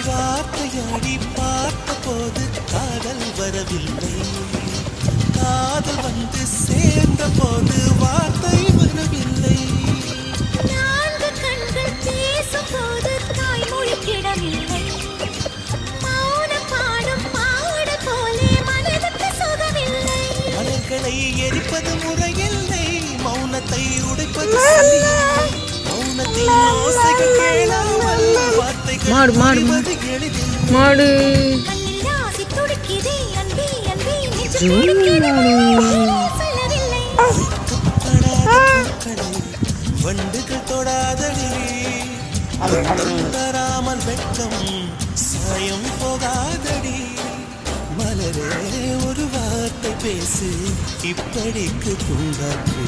வார்த்தையாடி பார்த்த போது காதல் வரவில்லை, காதல் வந்து சேர்ந்த போது வார்த்தை வரவில்லை. நான்கு கண்கள் பேசும் போது தாய்மொழி கிடவில்லை, மௌனம் பாடும் பாட போலே மனதுக்கு சுகமில்லை. மலர்களை எரிப்பது முறையில்லை, மௌனத்தை உடைப்பது சரியில்லை. மௌனத்தின் ஓசைகள் கேளாமல் வார்த்தைகள் புரிவது எளிதில்லை. கண்ணில் ஆசை துடிக்குதே அன்பே அன்பே நெஞ்சு துடிக்குதே சொல்லவில்லை. பூக்களை வண்டுகள் தொடாதடி, தராமல் வெட்கம் சாயம் போகாதடி. மலரே ஒரு வார்த்தை பேசு, இப்படிக்கு பூங்காற்று